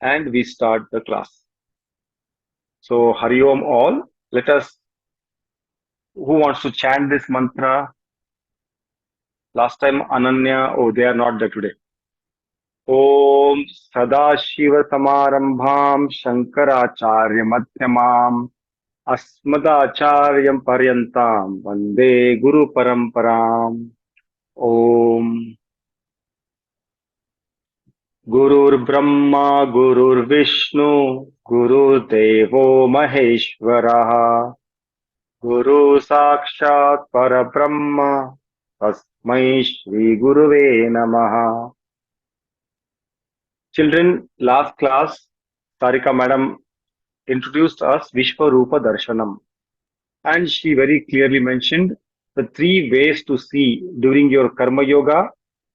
and we start the class. So, Hari Om all. Let us, who wants to chant this mantra? Last time, Ananya, oh, they are not there today. Om Sadashiva Samarambham Shankaracharya Madhyamam Asmadacharyam Paryantam Vande Guru Paramparam. Om Gurur Brahma Gurur Vishnu Gurur Devo Maheshwaraha Guru Sakshat Parabrahma Tasmai Shri Guruve Namaha. Children, last class, Sarika Madam introduced us vishwaroopa darshanam, and she very clearly mentioned the three ways to see during your karma yoga,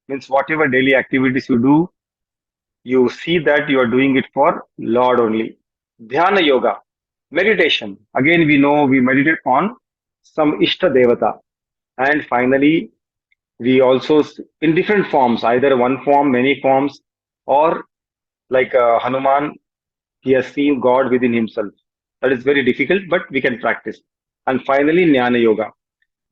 means whatever daily activities you do, you see that you are doing it for Lord only. Dhyana yoga, meditation. Again, we know we meditate on some Ishta Devata. And finally, we also, in different forms, either one form, many forms, or like Hanuman, he has seen God within himself. That is very difficult, but we can practice. And finally, Jnana Yoga.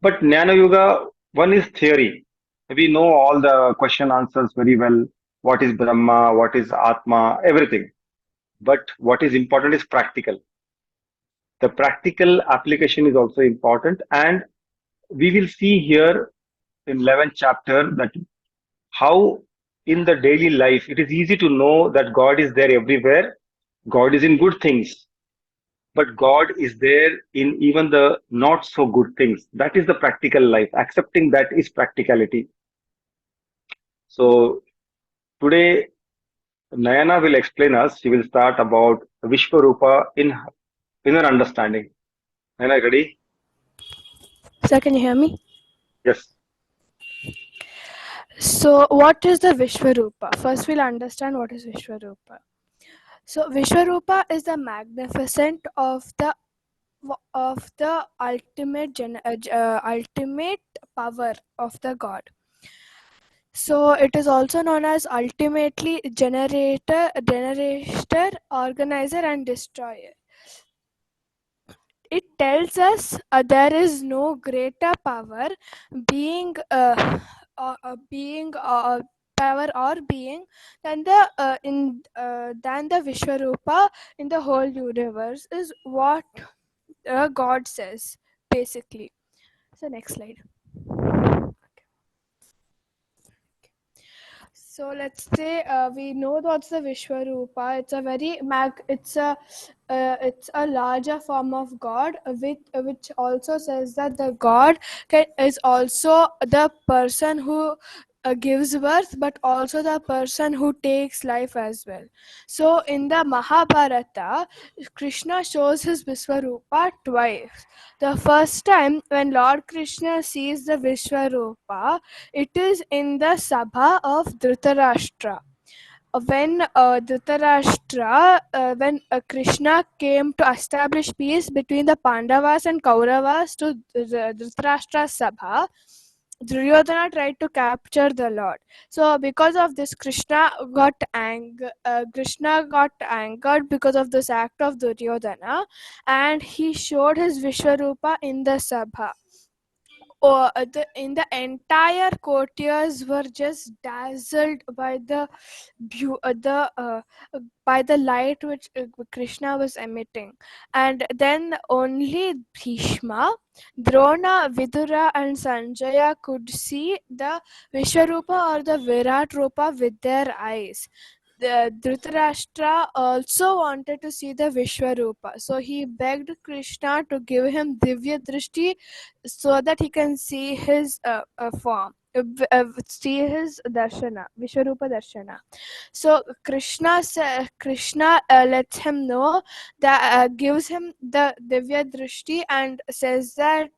But Jnana Yoga, one is theory. We know all the question answers very well. What is Brahma? What is Atma? Everything. But what is important is practical. The practical application is also important. And we will see here in 11th chapter that how in the daily life it is easy to know that God is there everywhere. God is in good things, but God is there in even the not so good things. That is the practical life. Accepting that is practicality. So today Nayana will explain us. She will start about Vishwarupa in her understanding. Nayana, ready? Sir, can you hear me? Yes. So, what is the Vishwaroopa? First, we'll understand what is Vishwaroopa. So, Vishwaroopa is the magnificent of the ultimate power of the God. So, it is also known as ultimately generator, organizer, and destroyer. It tells us there is no greater power being being power or being than the Vishwarupa in the whole universe is what God says basically. So next slide. So let's say we know what's the Vishwarupa. It's a very it's a larger form of God, which also says that the God is also the person who gives birth, but also the person who takes life as well. So in the Mahabharata, Krishna shows his Vishwarupa twice. The first time when Lord Krishna sees the Vishwarupa, it is in the Sabha of Dhritarashtra. When Krishna came to establish peace between the Pandavas and Kauravas to Dhritarashtra's Sabha, Duryodhana tried to capture the Lord. So because of this, Krishna got angered because of this act of Duryodhana, and he showed his Vishwarupa in the Sabha. In the entire courtiers were just dazzled by by the light which Krishna was emitting, and then only Bhishma, Drona, Vidura, and Sanjaya could see the Vishwarupa or the Virat Rupa with their eyes. The Dhritarashtra also wanted to see the Vishwarupa, so he begged Krishna to give him Divya Drishti so that he can see his form, see his darshana, Vishwarupa darshana. So Krishna lets him know that gives him the Divya Drishti and says that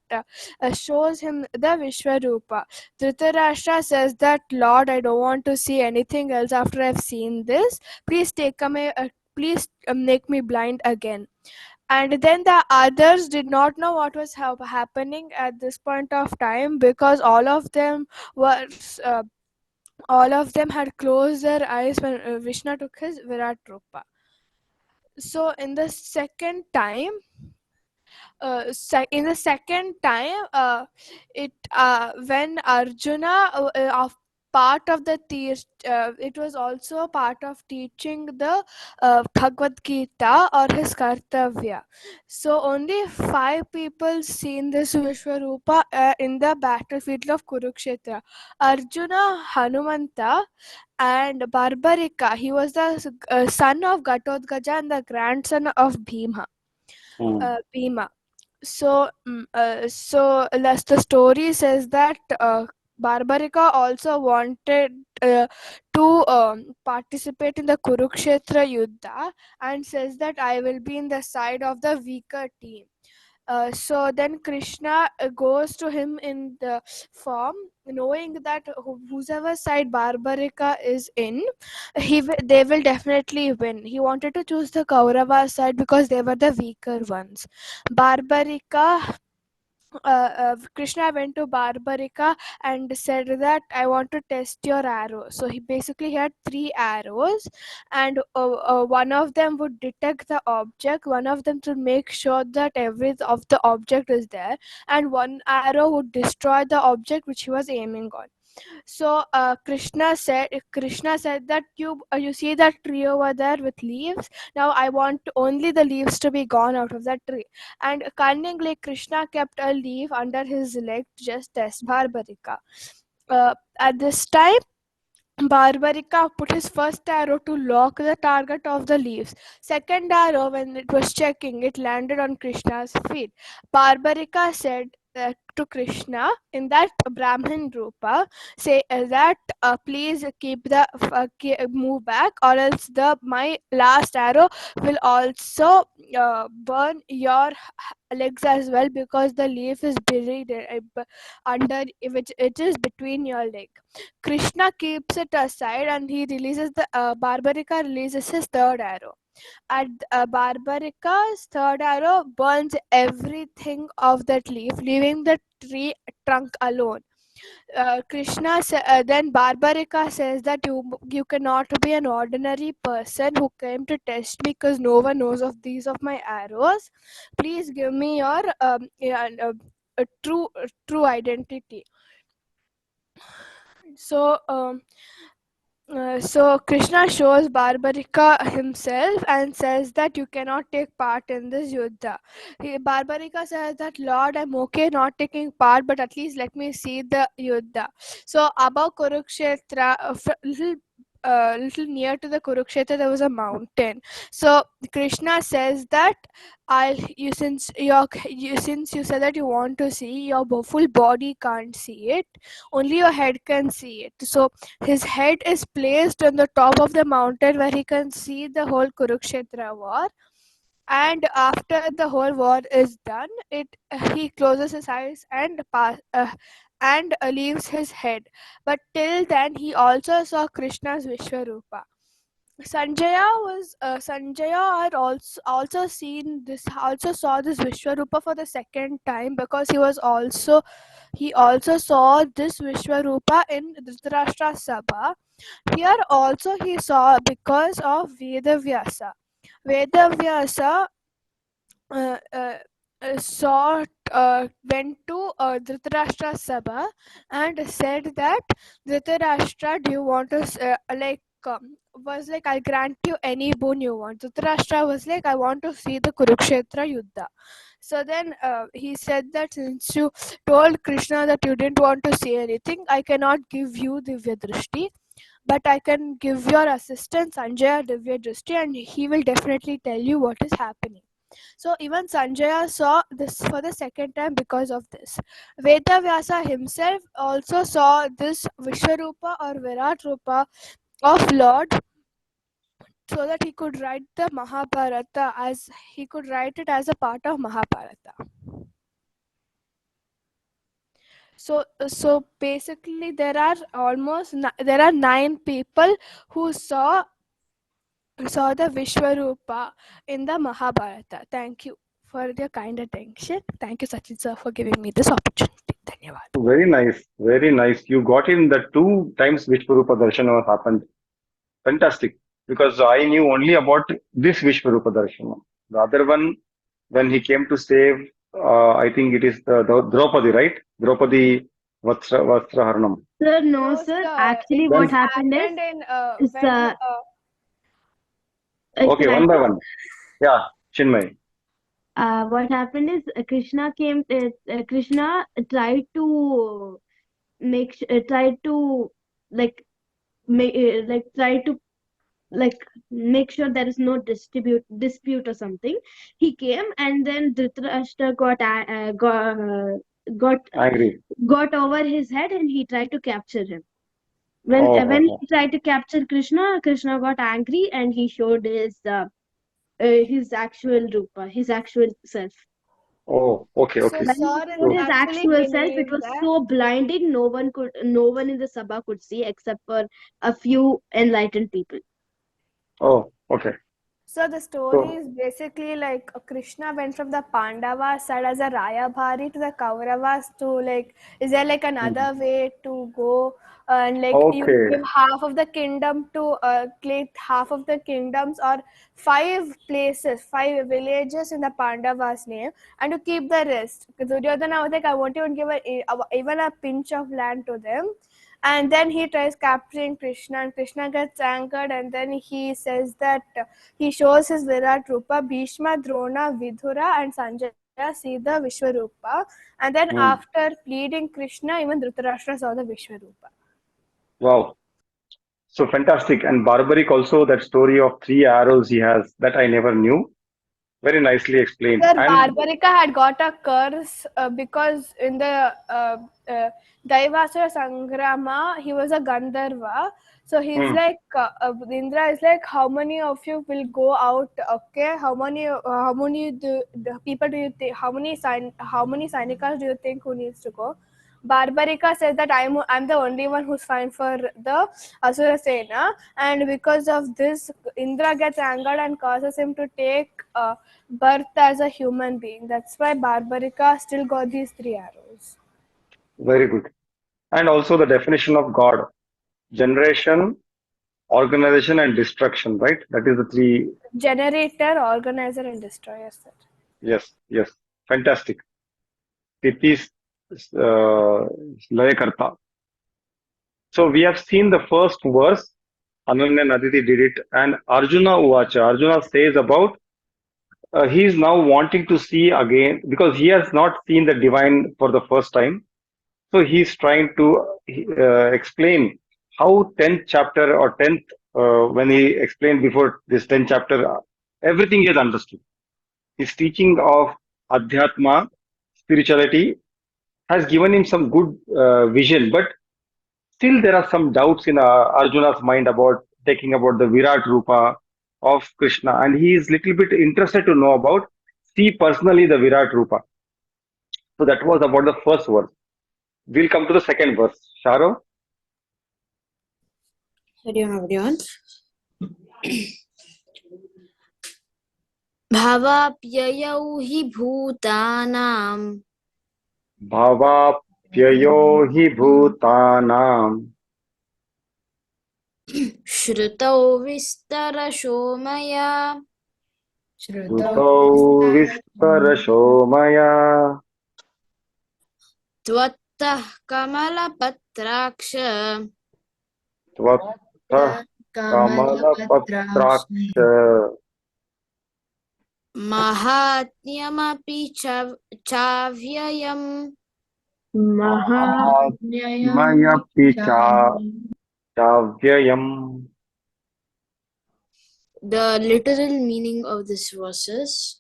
shows him the Vishwarupa. Dhritarashtra says that Lord, I don't want to see anything else after I've seen this. Please please make me blind again. And then the others did not know what was happening at this point of time, because all of them were All of them had closed their eyes when Vishnu took his Virat Rupa. So in the second time, in the second time, it when Arjuna of part of the it was also a part of teaching the Bhagavad Gita or his Kartavya. So only five people seen this Vishwarupa in the battlefield of Kurukshetra: Arjuna, Hanumanta, and Barbarika. He was the son of Gatotkaja and the grandson of Hmm. Bhima. The story says that Barbarika also wanted to participate in the Kurukshetra Yuddha, and says that I will be in the side of the weaker team. So then Krishna goes to him in the form, knowing that whoever side Barbarika is in, they will definitely win. He wanted to choose the Kaurava side because they were the weaker ones. Barbarika Krishna went to Barbarika and said that I want to test your arrow. So he basically had three arrows, and one of them would detect the object, one of them to make sure that every of the object is there, and one arrow would destroy the object which he was aiming on. So Krishna said that you see that tree over there with leaves. Now I want only the leaves to be gone out of that tree. And cunningly, Krishna kept a leaf under his leg to just test Barbarika. At this time, Barbarika put his first arrow to lock the target of the leaves. Second arrow, when it was checking, it landed on Krishna's feet. Barbarika said to Krishna in that Brahmin Rupa, say that please keep the move back, or else the my last arrow will also burn your legs as well, because the leaf is buried under which it is between your leg. Krishna keeps it aside, and he releases the Barbarika releases his third arrow. At Barbarika's third arrow burns everything of that leaf, leaving the tree trunk alone. Then Barbarika says that you cannot be an ordinary person who came to test me, because no one knows of these of my arrows. Please give me your true identity. So Krishna shows Barbarika himself and says that you cannot take part in this yuddha. Barbarika says that Lord, I'm okay not taking part, but at least let me see the yuddha. So above Kurukshetra, little near to the Kurukshetra, there was a mountain. So Krishna says that I'll you since you said that you want to see, your full body can't see it, only your head can see it. So his head is placed on the top of the mountain where he can see the whole Kurukshetra war. And after the whole war is done, he closes his eyes and leaves his head. But till then, he also saw Krishna's Vishwarupa. Sanjaya had also saw this Vishwarupa for the second time, because he also saw this Vishwarupa in Dhritarashtra Sabha. Here also he saw because of Vedavyasa. Vedavyasa uh, uh, went to Dhritarashtra Sabha and said that Dhritarashtra, do you want to was like, I'll grant you any boon you want. Dhritarashtra was like, I want to see the Kurukshetra Yuddha. So then he said that since you told Krishna that you didn't want to see anything, I cannot give you Divya Drishti, but I can give your assistant Sanjaya Divya Drishti, and he will definitely tell you what is happening. So even Sanjaya saw this for the second time because of this. Vedavyasa himself also saw this Vishwarupa or Virat Rupa of Lord, so that he could write the Mahabharata, as he could write it as a part of Mahabharata. So basically there are nine people who saw the Vishwarupa in the Mahabharata. Thank you. for your kind attention. Thank you, Sachin sir, for giving me this opportunity. Dhanyawad. Very nice, very nice. You got in the two times Vishwarupa Darshana happened. Fantastic. Because I knew only about this Vishwarupa Darshana. The other one, when he came to save, I think it is the Draupadi, right? Draupadi Vastraharnam. Sir, no, No, sir. sir. Actually, what It Then, happened happened in is when okay, shall I one by tell? one. Yeah, Chinmay. What happened is Krishna came. Krishna tried to tried to like try to make sure there is no dispute or something. He came, and then Dhritarashtra got I agree. got over his head, and he tried to capture him. Oh, When oh, he tried to capture Krishna, Krishna got angry, and he showed his actual rupa, his actual self. oh, okay, so okay. When he sir showed is So, his actually actual self, it believed was that. so blinding, no one in the Sabha could see except for a few enlightened people. oh, okay. So the story So, is basically like Krishna went from the Pandavas side as a Rayabhari to the Kauravas to like, is there like mhm. another way to go, and like you Okay, give half of the kingdom to like half of the kingdoms or five places, five villages in the Pandavas name, and to keep the rest. Duryodhana was like, I won't even give even a pinch of land to them. And then he tries capturing Krishna, and Krishna gets angered, and then he says that he shows his Virat Rupa. Bhishma, Drona, Vidura, and Sanjaya see the Vishwaroopa. And then mm. after pleading Krishna, even Dhritarashtra saw the Vishwaroopa. Wow. So fantastic. And barbaric also, that story of three arrows he has that I never knew. Very nicely explained. Sir, And Barbarica had got a curse because in the Daivasura Sangrama, he was a Gandharva. So he's mm, like, Indra is like, how many of you will go out? Okay, how many the people do you think? How many Sainikas do you think who needs to go? Barbarica says that I'm the only one who's fine for the Asura Sena, and because of this, Indra gets angered and causes him to take birth as a human being. That's why Barbarica still got these three arrows. very good. And also the definition of God: generation, organization, and destruction, right? That is the three. Generator, organizer, and destroyer, sir. Yes, yes. Fantastic. Titis Layakarta. So we have seen the first verse. Ananya Naditi did it. And Arjuna Uvacha. Arjuna says about he is now wanting to see again because he has not seen the divine for the first time. So he's trying to explain how 10th chapter or 10th, when he explained before this 10th chapter, everything he has understood. His teaching of Adhyatma, spirituality, has given him some good vision, but still there are some doubts in Arjuna's mind about taking about the Virat Rupa of Krishna, and he is little bit interested to know about see personally the Virat Rupa. So that was about the first verse. We'll come to the second verse. Sharo? Hari Om everyone. भावाप्ययौ हि भूतानां भावाप्ययो हि भूतानां श्रुतौ विस्तरशो मया श्रुतौ विस्तरशो मया त्वत्तः कमलपत्राक्ष त्वत्तः कमलपत्राक्ष माहात्म्यमपि चाव्ययम् महात्मयपि चाव्ययम्. The literal meaning of this verse is,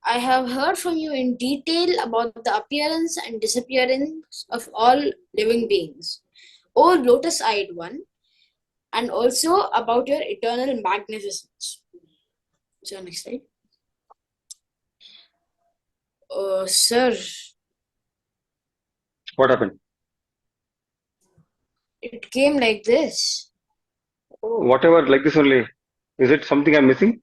I have heard from you in detail about the appearance and disappearance of all living beings, O lotus-eyed one, and also about your eternal magnificence. So next slide. Sir, What happened? it came like this. Whatever, like this only. Is it something I'm missing?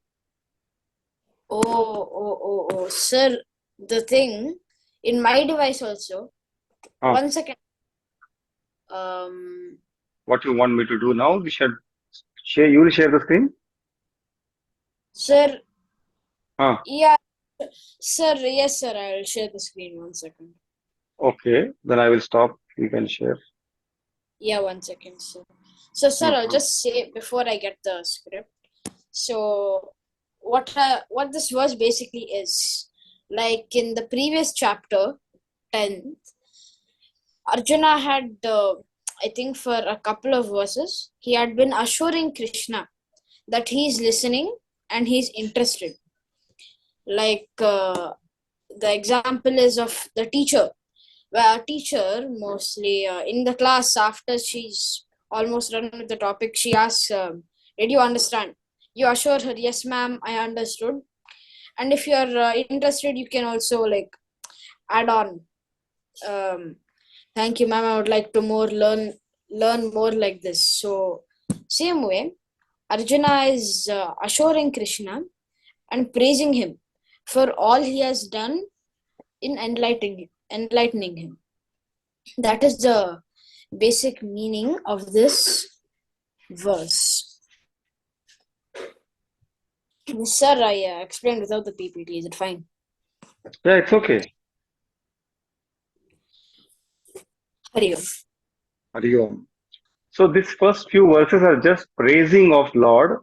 Sir, the thing in my device also. Huh. 1 second. What you want me to do now? We should share. You will share the screen. Sir, Huh. yeah, sir, yes, sir, I will share the screen. 1 second. Okay. Then I will stop. You can share. Yeah, 1 second, sir. So, sir, No I'll problem. just say before I get the script. So, what this verse basically is, like in the previous chapter, 10th, Arjuna had, I think, for a couple of verses, he had been assuring Krishna that he's listening and he's interested. Like the example is of the teacher, where a teacher mostly in the class after she's almost done with the topic, she asks, "Did you understand?" You assure her, "Yes, ma'am, I understood." And if you're interested, you can also like add on. Thank you, ma'am. I would like to learn more like this. So, same way, Arjuna is assuring Krishna and praising him for all he has done in enlightening him. That is the basic meaning of this verse. Sir, I explained without the PPT. Is it fine? Yeah, it's okay. Hari Om. Hari Om. So these first few verses are just praising of Lord.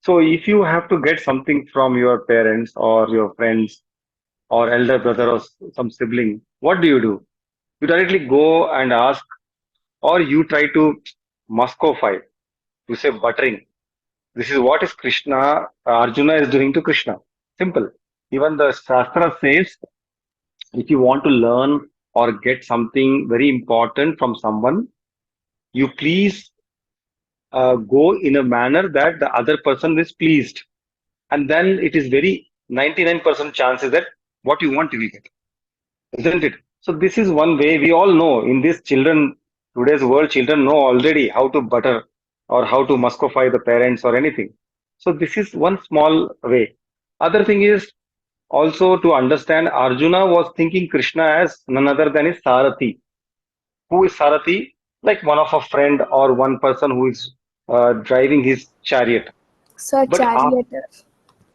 So if you have to get something from your parents or your friends or elder brother or some sibling, what do? You directly go and ask, or you try to Muscofy, you say buttering. This is what is Krishna, Arjuna is doing to Krishna. Simple. Even the Shastra says, if you want to learn or get something very important from someone, you please go in a manner that the other person is pleased. And then it is very 99% chances that what you want you will get. Isn't it? So this is one way we all know in this children, today's world, children know already how to butter or how to muscofy the parents or anything. So this is one small way. Other thing is also to understand Arjuna was thinking Krishna as none other than his Sarathi. Who is Sarathi? Like one of a friend or one person who is driving his chariot. Sir, But after charioteer.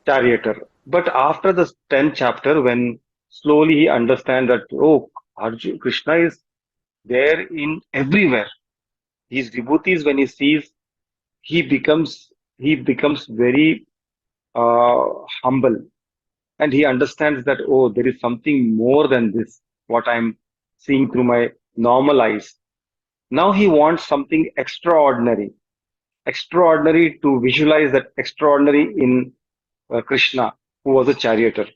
charioteer. But after the 10th chapter, when slowly he understands that, oh, Arjuna, Krishna is there in everywhere. His vibhutis, when he sees, he becomes very uh, humble, and he understands that, oh, there is something more than this. What I'm seeing through my normal eyes. Now he wants something extraordinary, extraordinary to visualize that extraordinary in Krishna, who was a charioteer.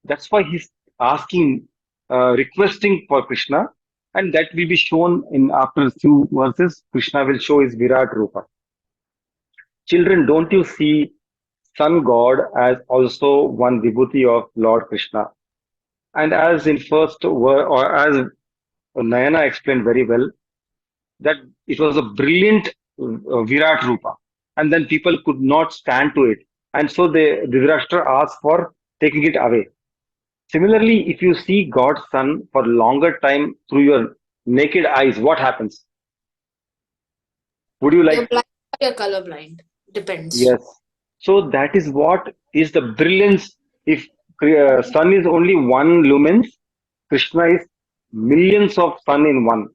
That's why he's asking, requesting for Krishna, and that will be shown in after a few verses. Krishna will show his Virat Rupa. Children, don't you see Sun God as also one vibhuti of Lord Krishna? And as in first or as Nayana explained very well, that it was a brilliant Virat Rupa, and then people could not stand to it, and so the Dhritarashtra asked for taking it away. Similarly, if you see God's Son for longer time through your naked eyes, what happens? Would you You're like? blind or you're colorblind. Depends. Yes. So that is what is the brilliance. If Sun is only one lumens, Krishna is millions of sun in one.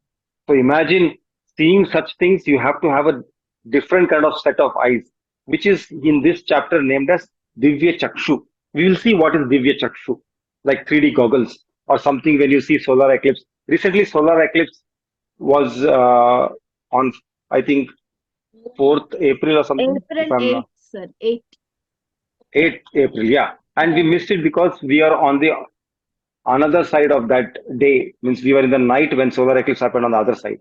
So imagine seeing such things, you have to have a different kind of set of eyes, which is in this chapter named as Divya Chakshu. We will see what is Divya Chakshu, like 3D goggles or something when you see solar eclipse. Recently, solar eclipse was on, I think, 4th April or something, if April I'm not 8th, sir. 8th. 8th April, yeah. And we missed it because we are on the another side of that day, means we were in the night when solar eclipse happened on the other side.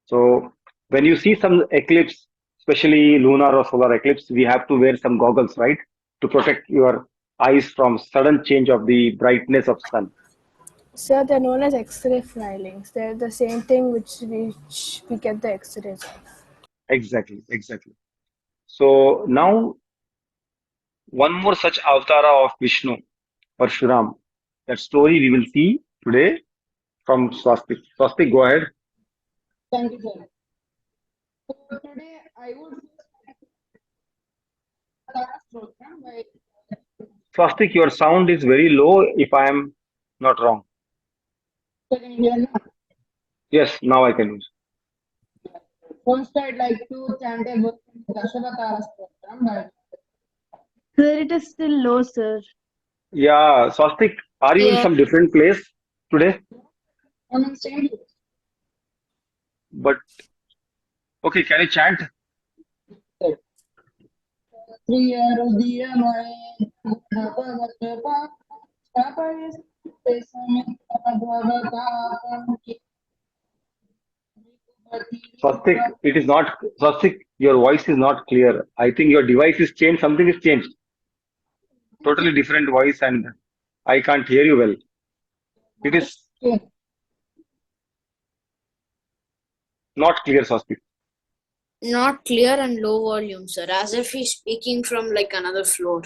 So when you see some eclipse, especially lunar or solar eclipse, we have to wear some goggles, right, to protect your eyes from sudden change of the brightness of sun. Sir, they're known as X-ray filings. They're the same thing which we get the X-rays of. Exactly, exactly. So now one more such avatara of Vishnu, Parshuram. That story we will see today from Swastik. Swastik, go ahead. Thank you, sir. So today I would start program by Swastik, your sound is very low if I am not wrong. can you hear now? Yes, now I can use. First, I'd like to chant a verse in Dashavatara program by Sir, it is still low, sir. Yeah, Swastik, are you in Yeah. some different place today? on same But okay, can you chant? Triyarudiyamaya Bhagavata Tapayas Bhagavatam Swastik, it is not Swastik, your voice is not clear. I think your device is changed, something is changed. Totally different voice and I can't hear you well. It is not clear, Swastik. Not clear and low volume, sir, as if he's speaking from like another floor.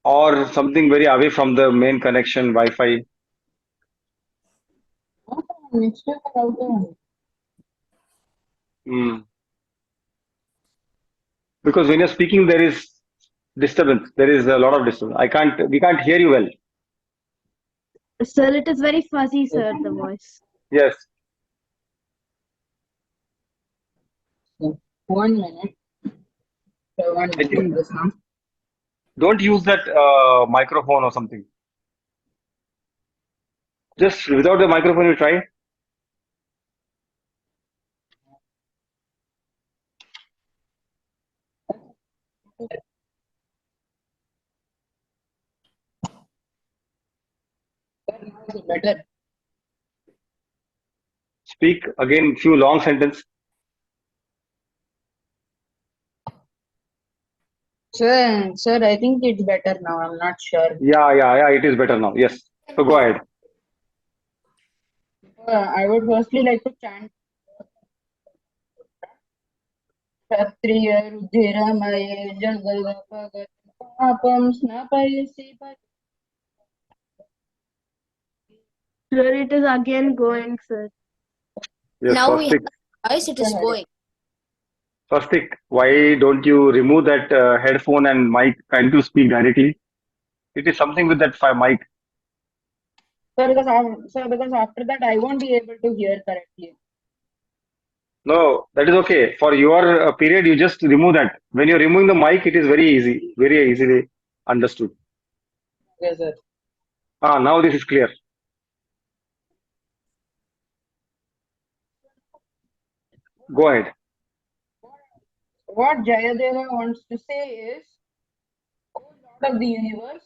Or something very away from the main connection, Wi-Fi. next year router. Hmm. Because when you're speaking, there is disturbance. There is a lot of disturbance. We can't hear you well. Sir, it is very fuzzy, sir, the voice. Yes. 1 minute. So 1 I minute. think This one. don't use that microphone or something. Just without the microphone, you try. Is it better? Speak again few long sentence. Sir, I think it's better now. I'm not sure. Yeah. It is better now. Yes. So go ahead. I would firstly like to chant Kshatriya Rudhiramaya Jagadvapagat Papam Snapayasi. Sir, it is again going, sir. Yes, Now we Swastik. have voice, it is going. Swastik, why don't you remove that headphone and mic? Try to speak directly. It is something with that mic. Sir, because after that I won't be able to hear correctly. No, that is okay. For your period, you just remove that. When you're removing the mic, it is very easily understood. Yes, sir. Now this is clear. Go ahead. What Jayadeva wants to say is, O Lord of the universe,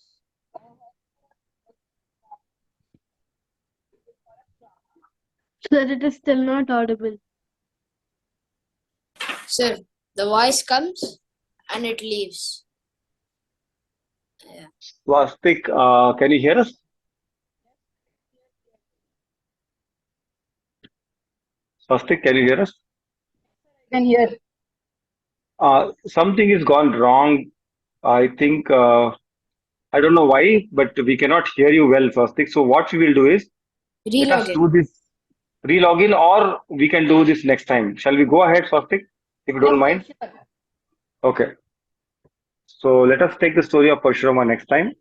Sir, it is still not audible. Sir, the voice comes and it leaves. Swastik, can you hear us? Swastik, can you hear us? I can hear. Something is gone wrong. I think I don't know why, but we cannot hear you well, Swastik. So what we will do is let us Relog do in. this re-login, or we can do this next time. Shall we go ahead, Swastik, if you don't mind? Sure. Okay. So let us take the story of Parshurama next time.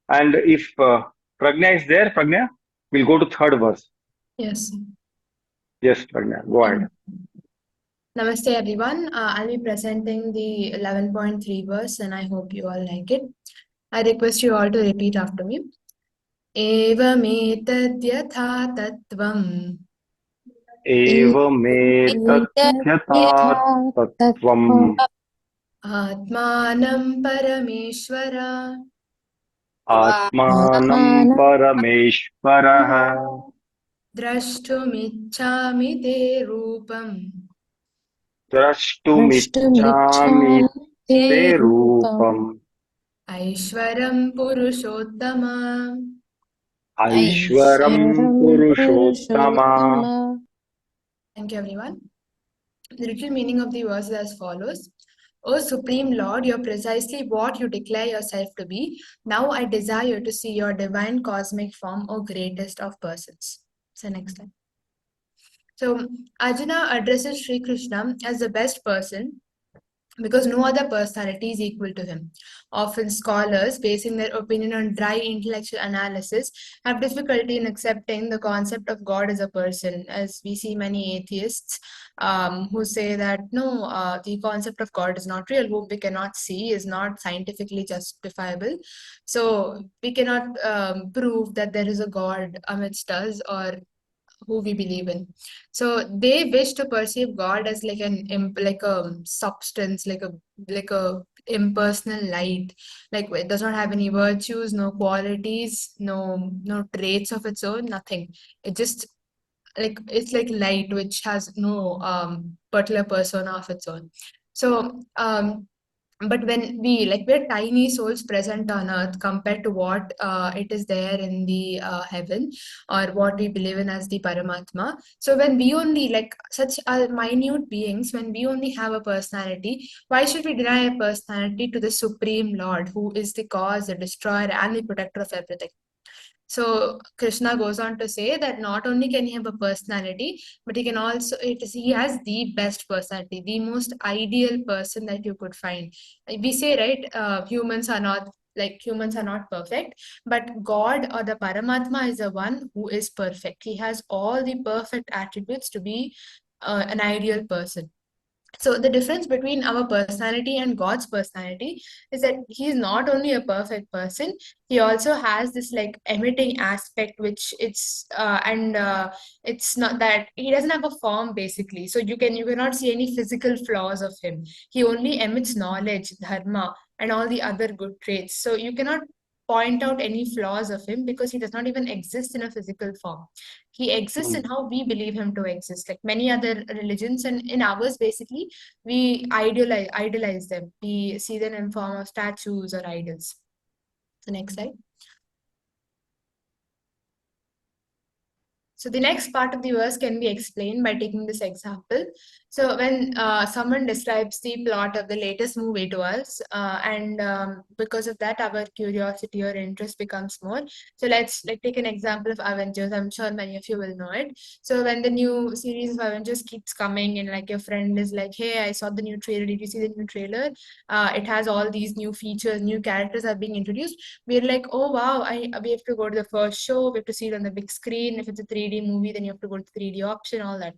And if Pragna is there, Pragna, we'll go to third verse. Yes. Yes, Pragna, go ahead. Namaste everyone. I'll be presenting the 11.3 verse and I hope you all like it. I request you all to repeat after me. Evametadhyatha tattvam Evametathyatha tattvam atmanam parameshwara atmanam parameshwaraha drashtumichhami te rupam drashtumichhami te rupam aishwaram purushottama. Aishwaram Purushottama. Thank you everyone. The literal meaning of the verse is as follows. O Supreme Lord, you're precisely what you declare yourself to be. Now I desire to see your divine cosmic form, O greatest of persons. So next slide. So Arjuna addresses Sri Krishna as the best person because no other personality is equal to him. Often scholars, basing their opinion on dry intellectual analysis, have difficulty in accepting the concept of God as a person, as we see many atheists who say that no, the concept of God is not real, whom we cannot see, is not scientifically justifiable. So we cannot prove that there is a God amidst us or who we believe in. So they wish to perceive God as like like a substance, like a impersonal light, like it does not have any virtues, no qualities, no traits of its own, nothing. It just like it's like light which has no particular persona of its own. So but when we're tiny souls present on earth compared to what it is there in the heaven, or what we believe in as the Paramatma. So when we only like such minute beings, when we only have a personality, why should we deny a personality to the Supreme Lord, who is the cause, the destroyer, and the protector of everything? So Krishna goes on to say that not only can he have a personality, but he can also he has the best personality, the most ideal person that you could find. We say, right, humans are not perfect, but God or the Paramatma is the one who is perfect. He has all the perfect attributes to be an ideal person. So the difference between our personality and God's personality is that he's not only a perfect person, he also has this like emitting aspect, which it's not that he doesn't have a form basically. So you cannot see any physical flaws of him. He only emits knowledge, dharma, and all the other good traits. So you cannot point out any flaws of him because he does not even exist in a physical form. He exists in how we believe him to exist, like many other religions, and in ours basically we idolize them. We see them in form of statues or idols. The next slide. So the next part of the verse can be explained by taking this example. So when someone describes the plot of the latest movie to us, and because of that, our curiosity or interest becomes more. So let's take an example of Avengers. I'm sure many of you will know it. So when the new series of Avengers keeps coming, and like your friend is like, "Hey, I saw the new trailer. Did you see the new trailer? It has all these new features, new characters are being introduced." We're like, "Oh wow, we have to go to the first show. We have to see it on the big screen. If it's a 3D movie, then you have to go to 3D option, all that."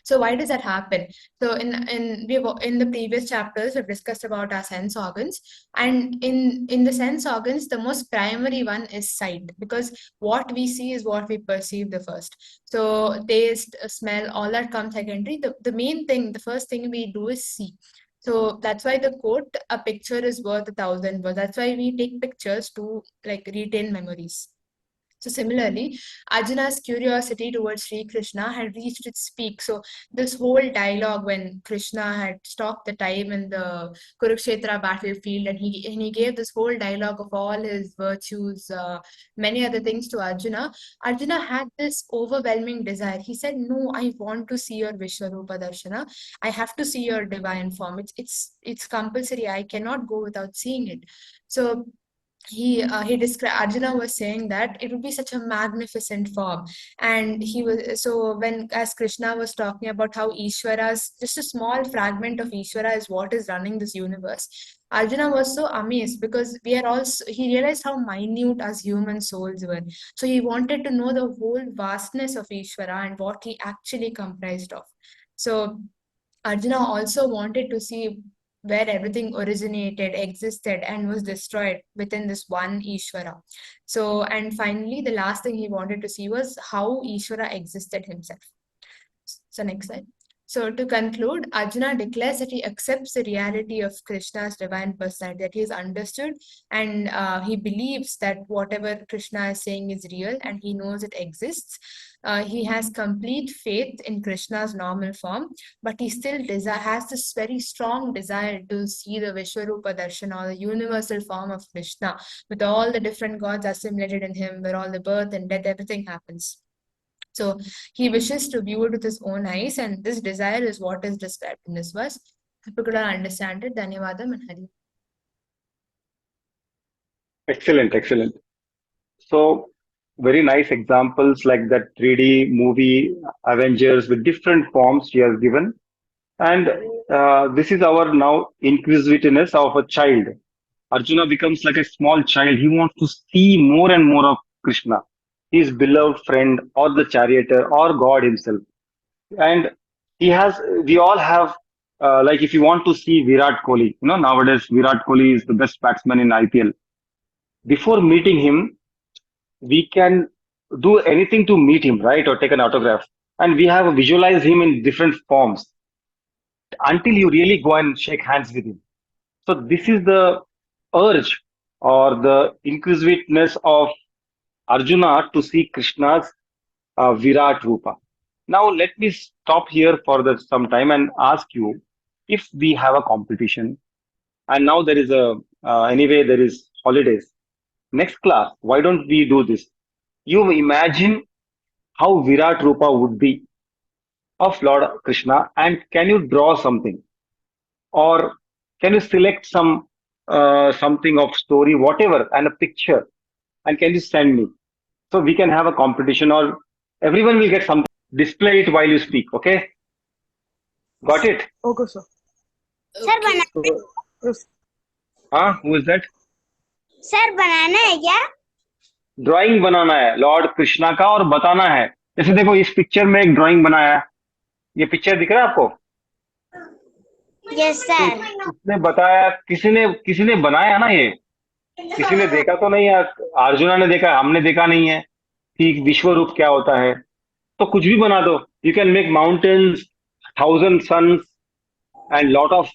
So why does that happen? So in the previous chapters we've discussed about our sense organs, and in the sense organs, the most primary one is sight, because what we see is what we perceive the first. So taste, smell, all that comes secondary. The main thing, the first thing we do is see. So that's why the quote, "A picture is worth 1,000 words." That's why we take pictures to like retain memories. So similarly, Arjuna's curiosity towards Sri Krishna had reached its peak. So this whole dialogue when Krishna had stopped the time in the Kurukshetra battlefield, and he gave this whole dialogue of all his virtues, many other things to Arjuna. Arjuna had this overwhelming desire. He said, "No, I want to see your vishwaroopa darshana. I have to see your divine form. It's compulsory. I cannot go without seeing it." So he described, Arjuna was saying that it would be such a magnificent form. And he was, so when, as Krishna was talking about how Ishvara's just a small fragment of Ishvara is what is running this universe, Arjuna was so amazed because we are all he realized how minute as human souls were. So he wanted to know the whole vastness of Ishvara and what he actually comprised of. So Arjuna also wanted to see where everything originated, existed, and was destroyed within this one Ishvara. So, and finally, the last thing he wanted to see was how Ishvara existed himself. So, next slide. So, to conclude, Arjuna declares that he accepts the reality of Krishna's divine personality, that he has understood, and he believes that whatever Krishna is saying is real, and he knows it exists. He has complete faith in Krishna's normal form, but he still has this very strong desire to see the Vishwaroopa darshan, or the universal form of Krishna, with all the different gods assimilated in him, where all the birth and death, everything happens. So he wishes to view it with his own eyes, and this desire is what is described in this verse. Hope you could all understand it. Dhanyavadam and Hari. Excellent, excellent. So, very nice examples like that 3D movie Avengers with different forms she has given. And this is our now inquisitiveness of a child. Arjuna becomes like a small child. He wants to see more and more of Krishna, his beloved friend, or the charioteer, or God himself. And we all have, like if you want to see Virat Kohli, nowadays Virat Kohli is the best batsman in IPL. Before meeting him, we can do anything to meet him, right? Or take an autograph. And we have visualized him in different forms until you really go and shake hands with him. So this is the urge or the inquisitiveness of Arjuna to see Krishna's Virat Rupa. Now let me stop here for some time and ask you if we have a competition and now there is anyway there is holidays. Next class, why don't we do this? You imagine how Virat Rupa would be of Lord Krishna and can you draw something or can you select something of story, whatever, and a picture, and can you send me so we can have a competition or everyone will get something. Display it while you speak. Okay, got it? Okay, sir. Sir बना So, who is that? Sir बनाना है क्या drawing बनाना है Lord Krishna का और बताना है जैसे देखो इस पिक्चर में एक ड्राइंग बनाया है ये पिक्चर दिख रहा है आपको यस तो सर इसने बताया किसी ने बनाया ना ये किसी ने देखा तो नहीं है अर्जुना ने देखा हमने देखा नहीं है कि विश्व रूप क्या होता है तो कुछ भी बना दो you can make mountains thousand suns and lot of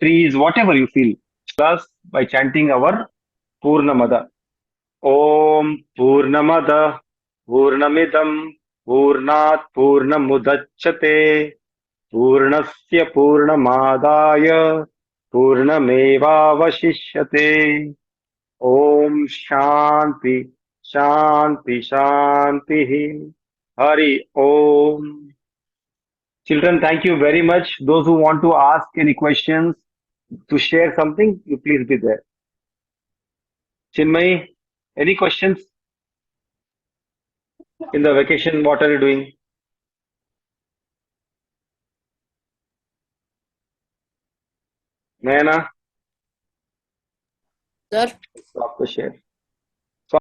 trees whatever you feel plus by chanting our पूर्णमद ओम पूर्णमद पूर्णमिदं पूर्णात् पूर्णमुदच्यते पूर्णस्य पूर्णमादाय पूर्णमेवावशिष्यते ओम शांति शांति शांति हरि ओम children thank you very much those who want to ask any questions to share something you please be there Chinmay any questions in the vacation what are you doing Naina Sir, stop the share